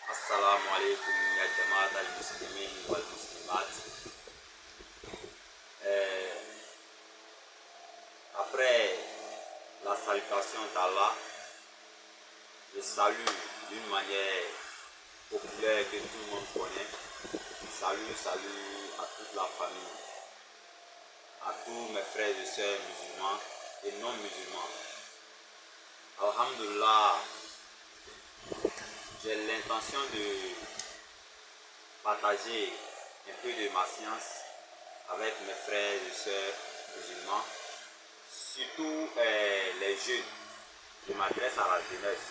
Assalamu alaikum ya Jamaat al-Muslimin wal Muslimat. Après la salutation d'Allah, je salue d'une manière populaire que tout le monde connaît. Salut à toute la famille, à tous mes frères et sœurs musulmans et non musulmans. Alhamdulillah, j'ai l'intention de partager un peu de ma science avec mes frères et sœurs musulmans, surtout les jeunes. Je m'adresse à la jeunesse,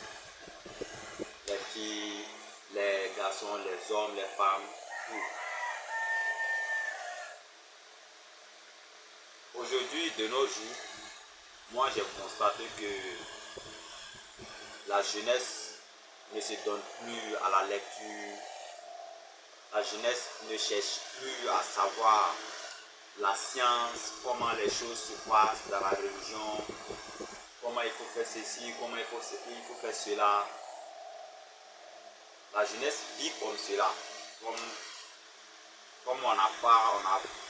les filles, les garçons, les hommes, les femmes, tout. Aujourd'hui, de nos jours, moi j'ai constaté que la jeunesse ne se donne plus à la lecture. La jeunesse ne cherche plus à savoir la science, comment les choses se passent dans la religion, comment il faut faire ceci, comment il faut faire cela. La jeunesse vit comme cela, comme on n'a pas,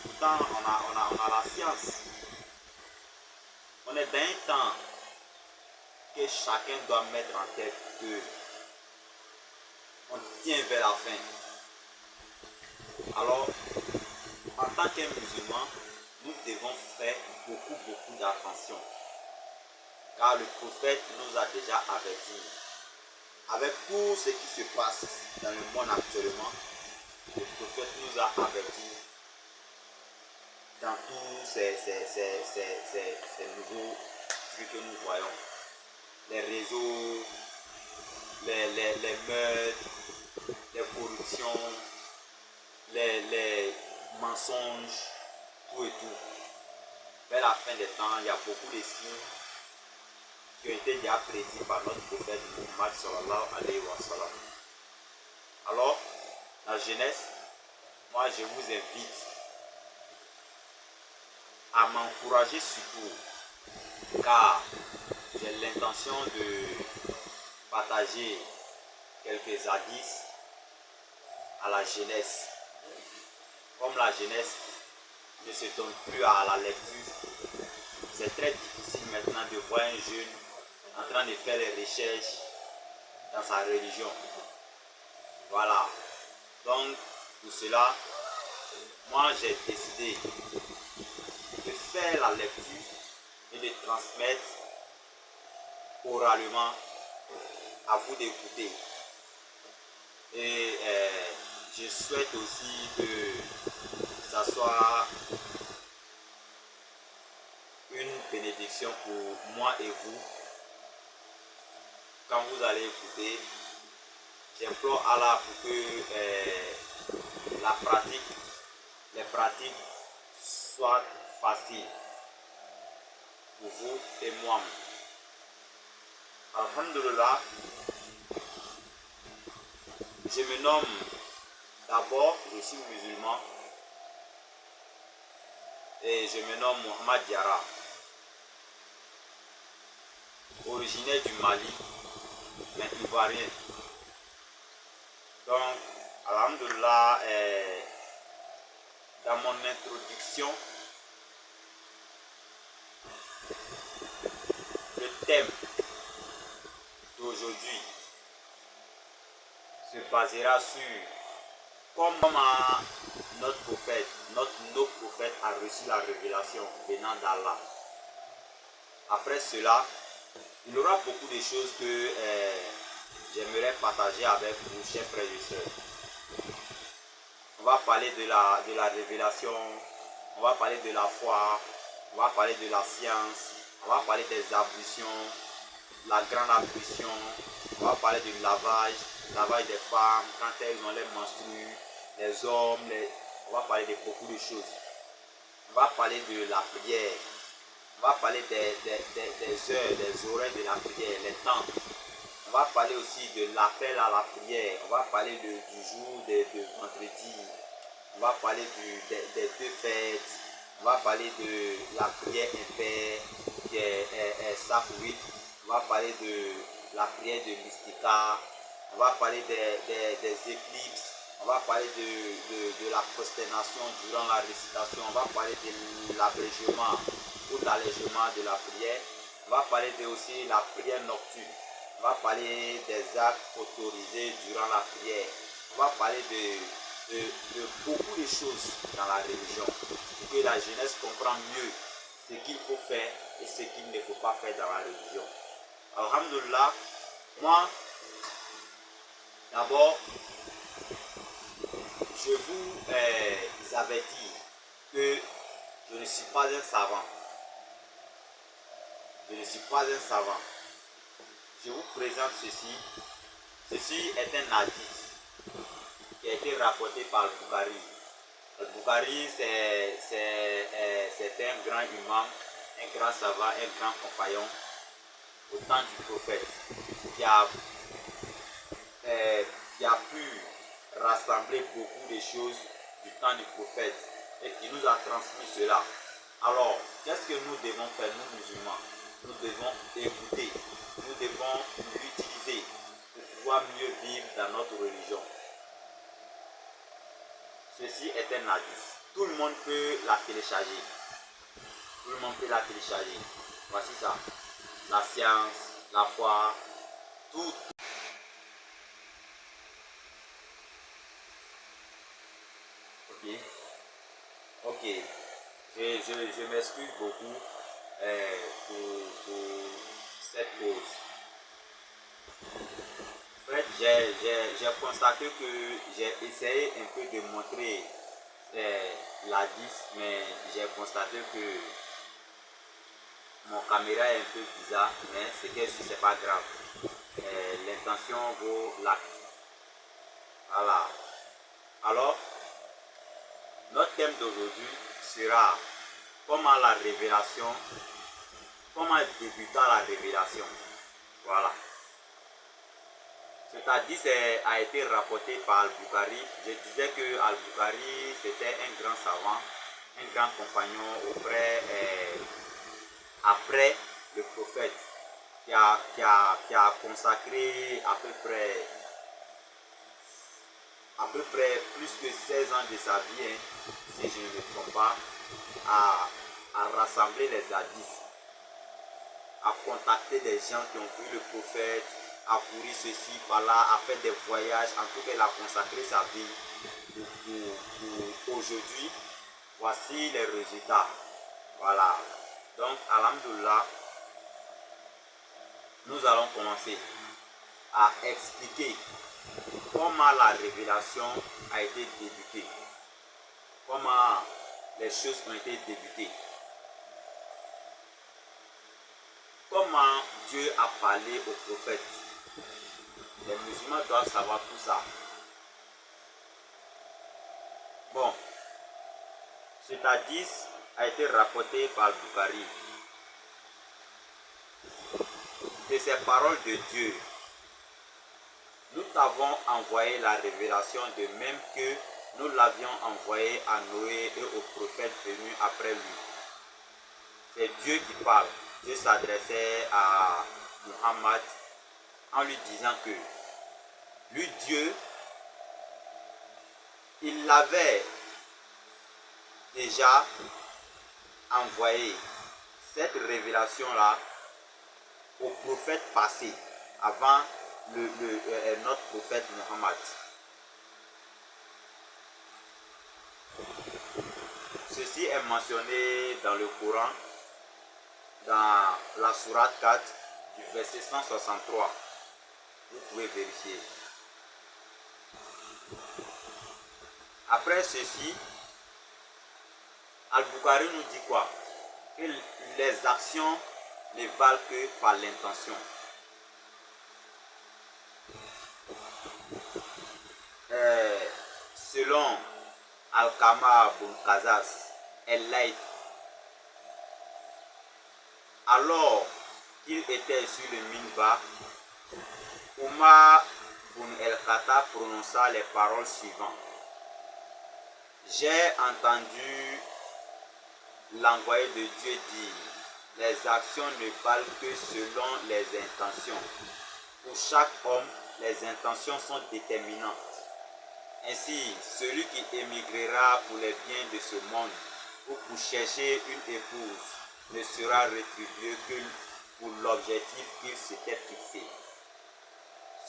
pourtant on a la science. On est dans un temps que chacun doit mettre en tête que on tient vers la fin. Alors, en tant qu'un musulman, nous devons faire beaucoup d'attention. Car le prophète nous a déjà avertis. Avec tout ce qui se passe dans le monde actuellement, le prophète nous a avertis dans tous ces nouveaux trucs que nous voyons. Les réseaux, les meurtres, les corruptions, les mensonges, tout et tout. Vers la fin des temps, il y a beaucoup de signes qui ont été déjà prédits par notre prophète Muhammad sallallahu alayhi wa sallam. Alors, la jeunesse, moi je vous invite à m'encourager surtout, car j'ai l'intention de partager quelques hadiths à la jeunesse. Comme la jeunesse ne se donne plus à la lecture, c'est très difficile maintenant de voir un jeune en train de faire des recherches dans sa religion. Voilà. Donc, pour cela, moi j'ai décidé de faire la lecture et de transmettre oralement à vous d'écouter. Et je souhaite aussi que ça soit une bénédiction pour moi et vous. Quand vous allez écouter, j'implore Allah pour que les pratiques soient faciles pour vous et moi. Alhamdulillah, je me nomme d'abord, je suis musulman et je me nomme Mohamed Diarra, originaire du Mali, mais ivoirien. Donc, alhamdulillah, dans mon introduction, le thème d'aujourd'hui se basera sur comment notre prophète a reçu la révélation venant d'Allah. Après cela, il y aura beaucoup de choses que j'aimerais partager avec vous, chers frères et sœurs. On va parler de la révélation, on va parler de la foi, on va parler de la science, on va parler des ablutions, la grande ablution, on va parler du lavage des femmes, quand elles ont les menstrues, les hommes, on va parler de beaucoup de choses. On va parler de la prière, on va parler des heures, des horaires de la prière, les temps. On va parler aussi de l'appel à la prière, on va parler du jour de vendredi, on va parler des deux fêtes, on va parler de la prière impaire qui est Safouit, on va parler de la prière de l'Istika, on va parler des éclipses, on va parler de la prosternation durant la récitation, on va parler de l'abrégement ou l'allègement de la prière, on va parler aussi de la prière nocturne, on va parler des actes autorisés durant la prière, on va parler de beaucoup de choses dans la religion pour que la jeunesse comprenne mieux ce qu'il faut faire et ce qu'il ne faut pas faire dans la religion. Alhamdulillah, moi, d'abord, je vous avertis que je ne suis pas un savant. Je ne suis pas un savant. Je vous présente ceci. Ceci est un hadith qui a été rapporté par Al-Bukhari. Al-Bukhari, c'est un grand imam, un grand savant, un grand compagnon au temps du prophète qui a pu rassembler beaucoup de choses du temps du prophète et qui nous a transmis cela. Alors, qu'est-ce que nous devons faire, nous musulmans? Nous devons écouter, nous devons l'utiliser pour pouvoir mieux vivre dans notre religion. Ceci est un hadith. Tout le monde peut la télécharger. Tout le monde peut la télécharger. Voici ça. La science, la foi, tout. Ok. Ok. Je m'excuse beaucoup pour cette pause. En fait, j'ai constaté que j'ai essayé un peu de montrer l'hadith, mais j'ai constaté que mon caméra est un peu bizarre, mais c'est pas grave. L'intention vaut l'acte. Voilà. Alors, notre thème d'aujourd'hui sera comment la révélation, comment débuta la révélation. Voilà. Cet hadith a été rapporté par Al-Bukhari. Je disais que Al-Bukhari c'était un grand savant, un grand compagnon après le prophète qui a consacré à peu près plus que 16 ans de sa vie, hein, si je ne me trompe pas, à rassembler les hadiths, à contacter des gens qui ont vu le prophète, à courir ceci, par là, à faire des voyages. En tout cas, il a consacré sa vie pour aujourd'hui. Voici les résultats. Voilà. Donc, alhamdoulilah, nous allons commencer à expliquer comment la révélation a été débutée, comment les choses ont été débutées, comment Dieu a parlé au prophète. Les musulmans doivent savoir tout ça. Bon, cet hadith a été rapporté par Bukhari. De ces paroles de Dieu, nous t'avons envoyé la révélation de même que nous l'avions envoyé à Noé et aux prophètes venus après lui. C'est Dieu qui parle. Dieu s'adressait à Muhammad en lui disant que lui, Dieu, il l'avait déjà envoyé cette révélation-là aux prophètes passés, avant notre prophète Muhammad. Ceci est mentionné dans le Coran, dans la sourate 4, du verset 163. Vous pouvez vérifier. Après ceci, Al-Bukhari nous dit quoi? Que les actions ne valent que par l'intention. Selon Al-Kama bin Kazas El-Layth, alors qu'il était sur le minbar, Umar bin El-Khattab prononça les paroles suivantes. J'ai entendu l'envoyé de Dieu dire, les actions ne valent que selon les intentions. Pour chaque homme, les intentions sont déterminantes. Ainsi, celui qui émigrera pour les biens de ce monde ou pour chercher une épouse ne sera rétribué que pour l'objectif qu'il s'était fixé.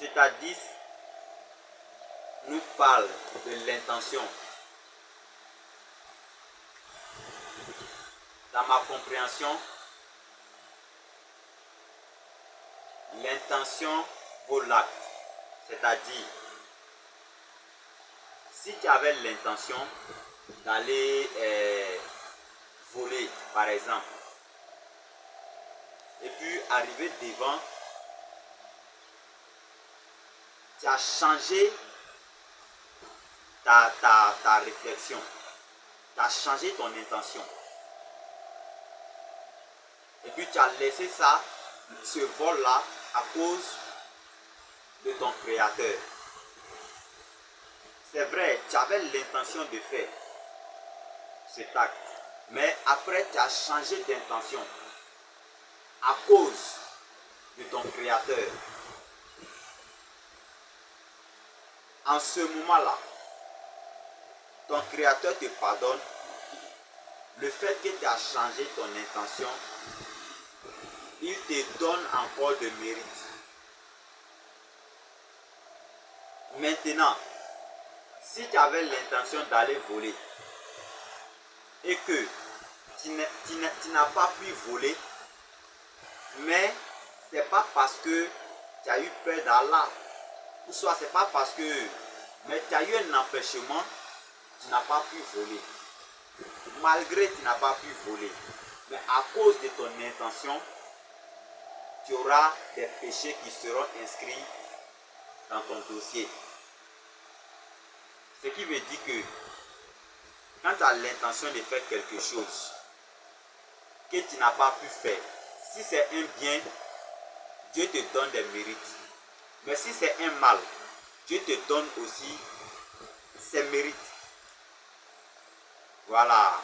C'est-à-dire, nous parle de l'intention. Dans ma compréhension, l'intention vaut l'acte. C'est-à-dire, si tu avais l'intention d'aller voler, par exemple, et puis arriver devant, tu as changé ta réflexion, tu as changé ton intention. Et puis tu as laissé ça, ce vol-là, à cause de ton créateur. C'est vrai, tu avais l'intention de faire cet acte, mais après tu as changé d'intention à cause de ton créateur. En ce moment-là, ton créateur te pardonne le fait que tu as changé ton intention. Il te donne encore de mérite. Maintenant, si tu avais l'intention d'aller voler et que tu n'as pas pu voler, mais c'est pas parce que tu as eu peur d'Allah, ou soit c'est pas parce que, mais tu as eu un empêchement, tu n'as pas pu voler. Malgré que tu n'as pas pu voler, mais à cause de ton intention, tu auras des péchés qui seront inscrits dans ton dossier. Ce qui veut dire que quand tu as l'intention de faire quelque chose que tu n'as pas pu faire, si c'est un bien, Dieu te donne des mérites. Mais si c'est un mal, Dieu te donne aussi ses mérites. Voilà.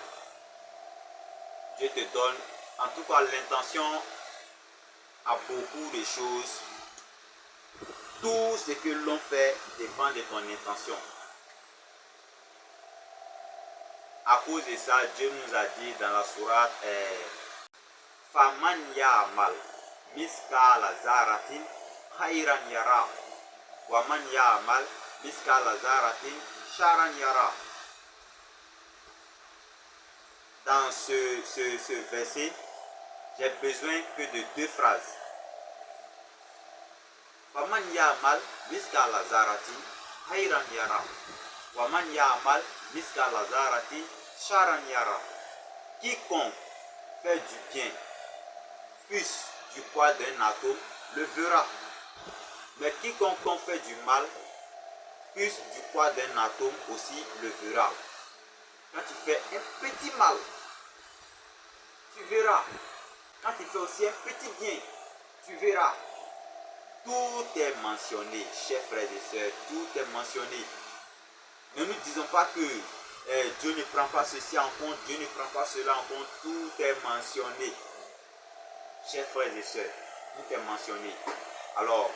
Dieu te donne, en tout cas l'intention a beaucoup de choses. Tout ce que l'on fait dépend de ton intention. À cause de ça, Dieu nous a dit dans la sourate Faman ya'mal miskala zaratin khayran yara wa man ya'mal miskala zaratin sharan yara. Dans ce verset, j'ai besoin que de deux phrases. Faman ya'mal miskala zaratin khayran yara wa man ya'mal miskala zaratin sharan yara. Quiconque fait du bien, fût-ce du poids d'un atome, le verra. Mais quiconque fait du mal, fût-ce du poids d'un atome aussi, le verra. Quand tu fais un petit mal, tu verras. Quand tu fais aussi un petit bien, tu verras. Tout est mentionné, chers frères et sœurs, tout est mentionné. Ne nous disons pas que Dieu ne prend pas ceci en compte, Dieu ne prend pas cela en compte, tout est mentionné. Chers frères et sœurs, tout est mentionné. Alors,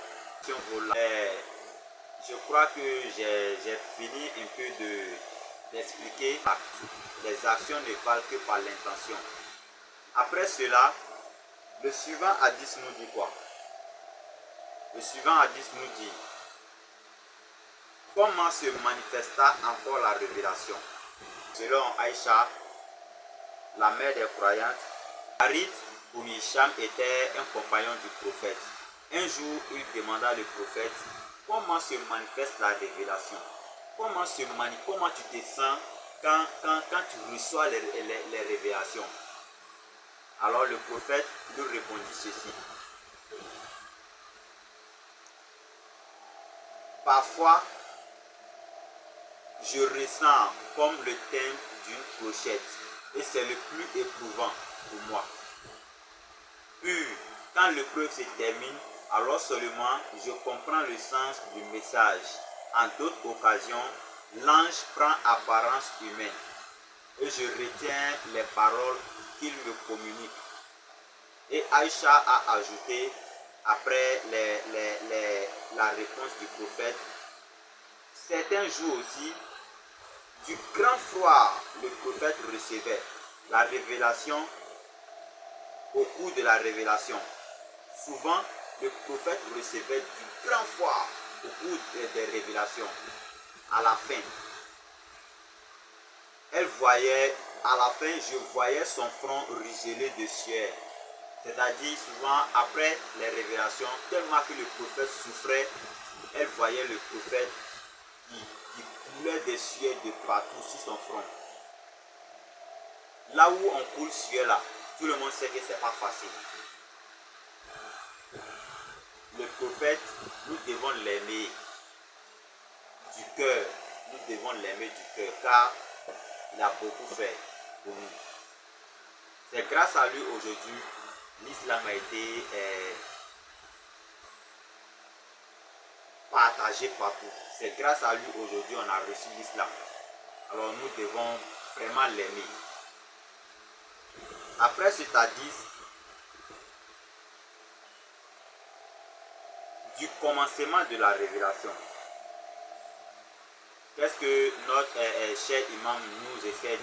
je crois que j'ai fini un peu d'expliquer. Les actions ne valent que par l'intention. Après cela, le suivant hadith nous dit quoi? Le suivant hadith nous dit: comment se manifesta encore la révélation? Selon Aïcha, la mère des croyantes, Harith ibn Hisham était un compagnon du prophète. Un jour, il demanda au prophète: comment se manifeste la révélation? Comment tu te sens quand tu reçois les révélations? Alors le prophète lui répondit ceci: parfois, je ressens comme le thème d'une clochette et c'est le plus éprouvant pour moi. Puis, quand l'épreuve se termine, alors seulement je comprends le sens du message. En d'autres occasions, l'ange prend apparence humaine et je retiens les paroles qu'il me communique. Et Aïcha a ajouté: après la réponse du prophète, certains jours aussi, du grand froid, le prophète recevait la révélation. Au cours de la révélation, souvent le prophète recevait du grand froid au cours des révélations. À la fin, elle voyait, à la fin, je voyais son front ruisseler de sueur. C'est-à-dire, souvent, après les révélations, tellement que le prophète souffrait, elle voyait le prophète qui coulait des sueurs de partout sur son front. Là où on coule sueur là, tout le monde sait que ce n'est pas facile. Le prophète, nous devons l'aimer du cœur. Nous devons l'aimer du cœur car il a beaucoup fait pour nous. C'est grâce à lui aujourd'hui, l'islam a été partagé partout. C'est grâce à lui aujourd'hui on a reçu l'islam. Alors nous devons vraiment l'aimer. Après cet hadith, du commencement de la révélation, qu'est-ce que notre cher imam nous essaie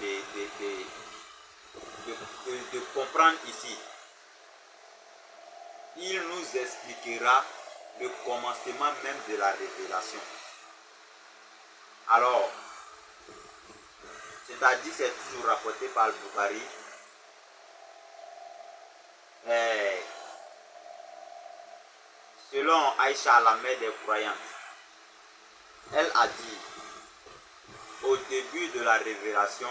de comprendre ici? Il nous expliquera le commencement même de la révélation. Alors, c'est-à-dire c'est toujours rapporté par le Bukhari. Selon Aïcha, la mère des croyantes, elle a dit, au début de la révélation,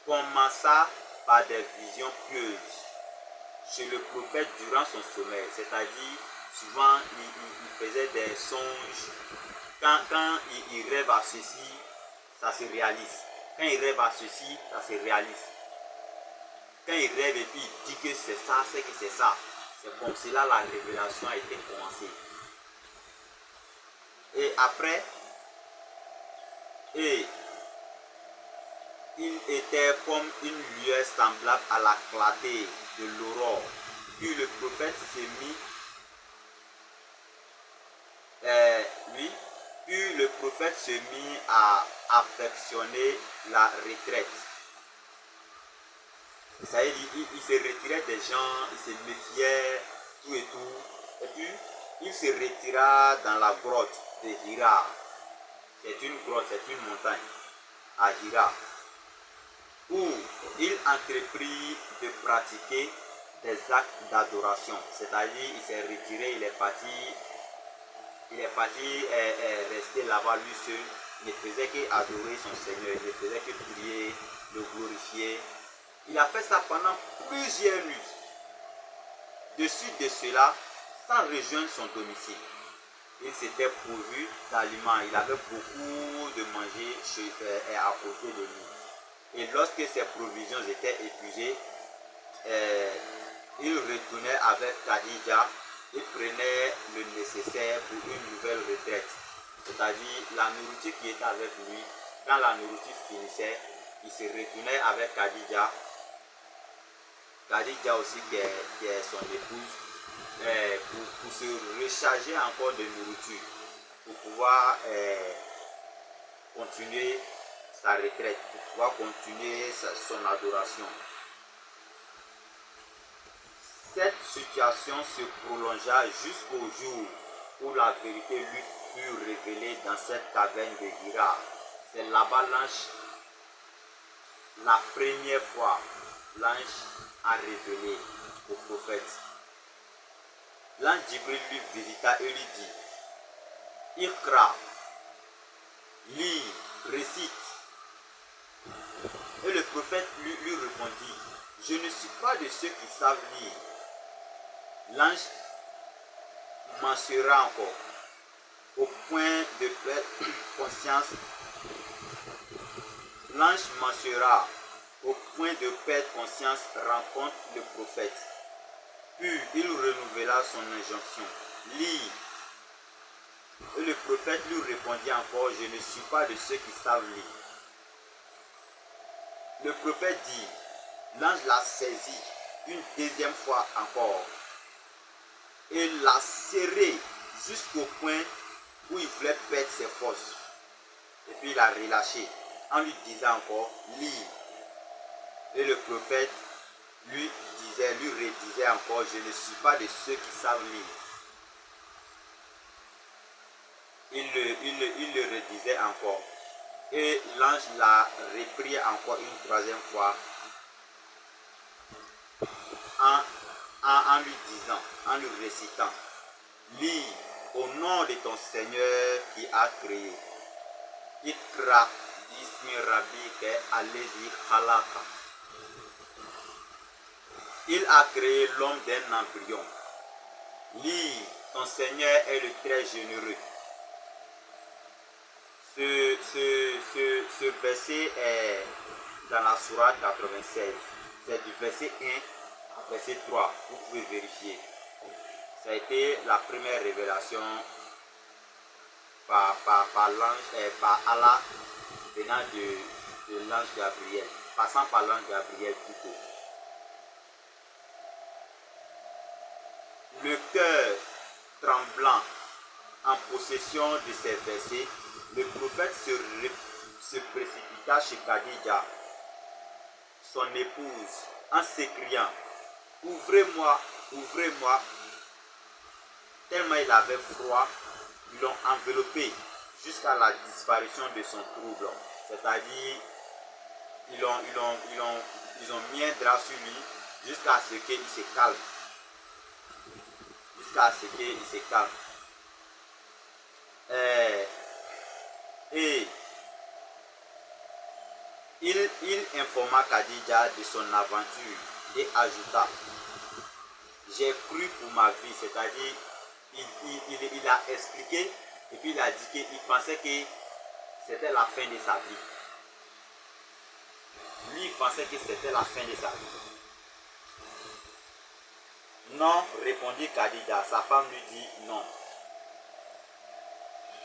commença par des visions pieuses chez le prophète durant son sommeil. C'est-à-dire, souvent, il faisait des songes. Quand il rêve à ceci, ça se réalise. Quand il rêve à ceci, ça se réalise. Quand il rêve et puis il dit que c'est ça, c'est que c'est ça. C'est comme cela la révélation a été commencée. Et après, il était comme une lueur semblable à la clarté de l'aurore. Puis le prophète s'est mis, puis le prophète se mit à affectionner la retraite. Ça veut dire, il se retirait des gens, il se méfiait, tout et tout. Et puis, il se retira dans la grotte de Hira. C'est une grotte, c'est une montagne à Hira, où il entreprit de pratiquer des actes d'adoration. C'est-à-dire, il s'est retiré, il est parti rester là-bas lui seul. Il ne faisait qu'adorer son Seigneur, il ne faisait que prier, le glorifier. Il a fait ça pendant plusieurs nuits. De suite de cela, sans rejoindre son domicile, il s'était pourvu d'aliments. Il avait beaucoup de manger à côté de lui. Et lorsque ses provisions étaient épuisées, il retournait avec Khadija et prenait le nécessaire pour une nouvelle retraite. C'est-à-dire la nourriture qui était avec lui, quand la nourriture finissait, il se retournait avec Khadija. Khadija aussi qui est son épouse, pour se recharger encore de nourriture, pour pouvoir continuer sa retraite, pour pouvoir continuer son adoration. Cette situation se prolongea jusqu'au jour où la vérité lui fut révélée dans cette caverne de Hira. C'est là-bas l'ange, la première fois, l'ange a révélé au prophète. L'ange Jibril lui visita et lui dit, Iqra, lis, récite. Et le prophète lui répondit, je ne suis pas de ceux qui savent lire. L'ange mentionnera encore, au point de perdre conscience. L'ange mentionnera, au point de perdre conscience, rencontre le prophète. Puis il renouvela son injonction, lis. Et le prophète lui répondit encore, je ne suis pas de ceux qui savent lire. Le prophète dit, l'ange l'a saisi une deuxième fois encore. et l'a serré jusqu'au point où il voulait perdre ses forces. Et puis il a relâché en lui disant encore, lis. Et le prophète lui redisait encore, je ne suis pas de ceux qui savent lire. Il le redisait encore. Et l'ange l'a repris encore une troisième fois en lui disant, en lui récitant, lis au nom de ton Seigneur qui a créé. Ikra ismi rabbika allazi khalaqa. Il a créé l'homme d'un embryon. Lis, ton Seigneur est le très généreux. Ce verset est dans la sourate 96. C'est du verset 1 au verset 3. Vous pouvez vérifier. Ça a été la première révélation par Allah venant de l'ange Gabriel. Passant par l'ange Gabriel plutôt. Le cœur tremblant en possession de ces versets, le prophète se précipita chez Khadija, son épouse, en s'écriant, ouvrez-moi, ouvrez-moi. Tellement il avait froid, ils l'ont enveloppé jusqu'à la disparition de son trouble. C'est-à-dire, ils ont mis un drap sur lui jusqu'à ce qu'il se calme. Jusqu'à ce qu'il se calme. Et il informa Khadija de son aventure et ajouta, j'ai cru pour ma vie, c'est-à-dire il a expliqué et puis il a dit qu'il pensait que c'était la fin de sa vie. Lui, il pensait que c'était la fin de sa vie. Non, répondit Khadija, sa femme lui dit non.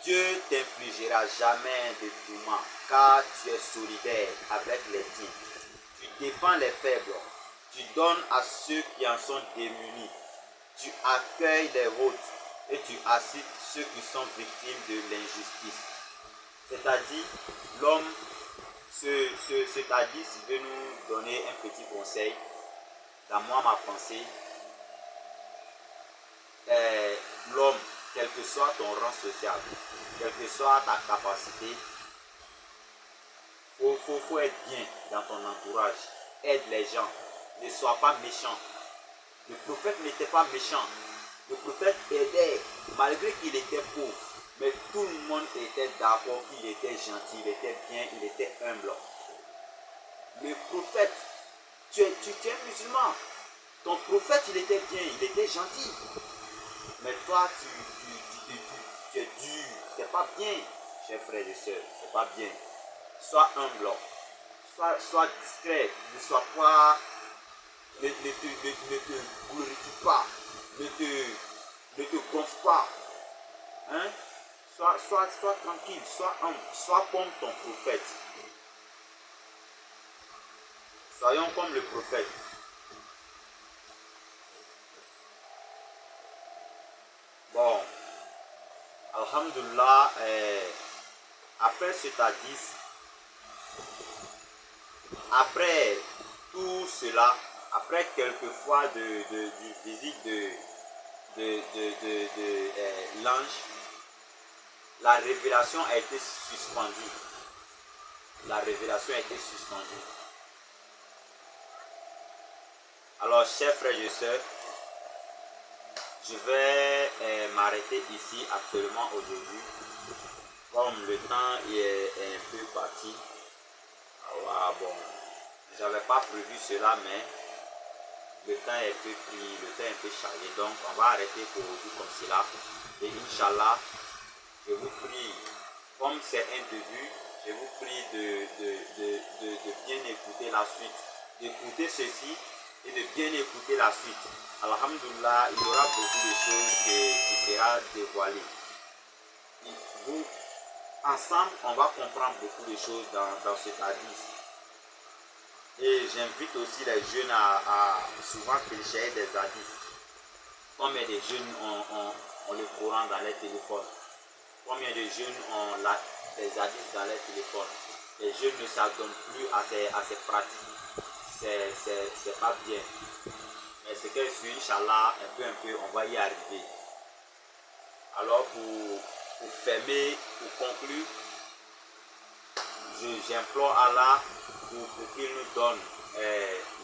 Dieu t'infligera jamais de tourments, car tu es solidaire avec les tiens. Tu défends les faibles, tu donnes à ceux qui en sont démunis, tu accueilles les autres et tu assistes ceux qui sont victimes de l'injustice. C'est-à-dire, l'homme, cet hadith veut nous donner un petit conseil. Dans moi, ma pensée, l'homme, quel que soit ton rang social, quelle que soit ta capacité, faut être bien dans ton entourage. Aide les gens. Ne sois pas méchant. Le prophète n'était pas méchant. Le prophète aidait, malgré qu'il était pauvre. Mais tout le monde était d'accord qu'il était gentil, il était bien, il était humble. Le prophète, tu es musulman. Ton prophète, il était bien, il était gentil. Mais toi, tu es dur. C'est pas bien, chers frères et sœurs. C'est pas bien. Sois humble. Sois discret. Ne sois pas. Ne te glorifie pas. Ne te gonfle pas. Hein? Sois tranquille. Sois humble. Sois comme ton prophète. Soyons comme le prophète. Bon. Alhamdulillah, après cet hadith, après tout cela, après quelques fois de visite de l'ange, la révélation a été suspendue. La révélation a été suspendue. Alors, chers frères et sœurs, je vais m'arrêter ici actuellement aujourd'hui. Comme le temps est un peu parti. Alors, bon, j'avais pas prévu cela, mais le temps est un peu pris, le temps est un peu chargé. Donc, on va arrêter pour aujourd'hui comme cela. Et Inch'Allah, je vous prie, comme c'est un début, je vous prie de bien écouter la suite. D'écouter ceci et de bien écouter la suite. Alhamdulillah, il y aura beaucoup de choses qui seront dévoilées. Vous, ensemble, on va comprendre beaucoup de choses dans cet hadith. Et j'invite aussi les jeunes à souvent télécharger des hadiths. Combien de jeunes ont le courant dans les téléphones? Combien de jeunes ont des hadiths dans les téléphones? Les jeunes ne s'adonnent plus à ces pratiques. C'est pas bien. Mais c'est que sur Inch'Allah, un peu, on va y arriver. Alors pour fermer, pour conclure, j'implore Allah pour qu'il nous donne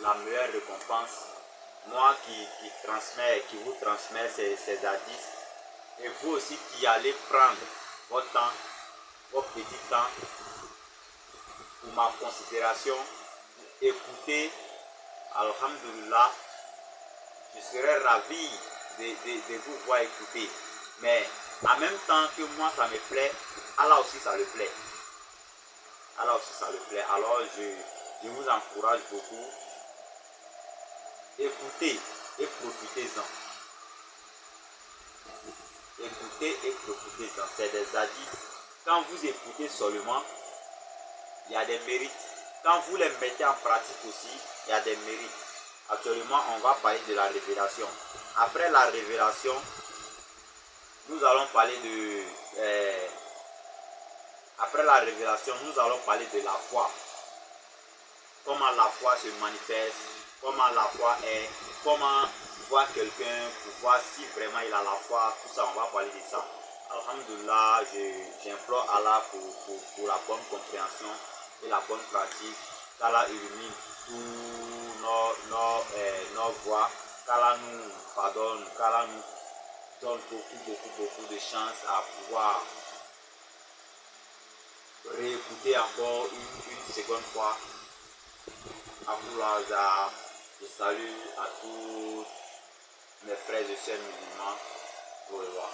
la meilleure récompense. Moi qui vous transmets ces hadiths, et vous aussi qui allez prendre votre temps, votre petit temps pour ma considération, écoutez, alhamdulillah, je serais ravi de vous voir écouter. Mais en même temps que moi ça me plaît, Allah aussi ça le plaît. Allah aussi ça le plaît. Alors je vous encourage beaucoup. Écoutez et profitez-en. Écoutez et profitez-en. C'est des hadiths. Quand vous écoutez seulement, il y a des mérites. Quand vous les mettez en pratique aussi, il y a des mérites. Actuellement, on va parler de la révélation. Après la révélation, nous allons parler de... après la révélation, nous allons parler de la foi. Comment la foi se manifeste, comment la foi est, comment voir quelqu'un pour voir si vraiment il a la foi, tout ça, on va parler de ça. Alhamdulillah, j'implore Allah pour la bonne compréhension et la bonne pratique. Qu'Allah illumine tous nos voies, qu'Allah nous pardonne, qu'Allah nous donne beaucoup de chance à pouvoir réécouter encore une seconde fois. Akoulaza, je salue à tous mes frères et sœurs musulmans. Au revoir.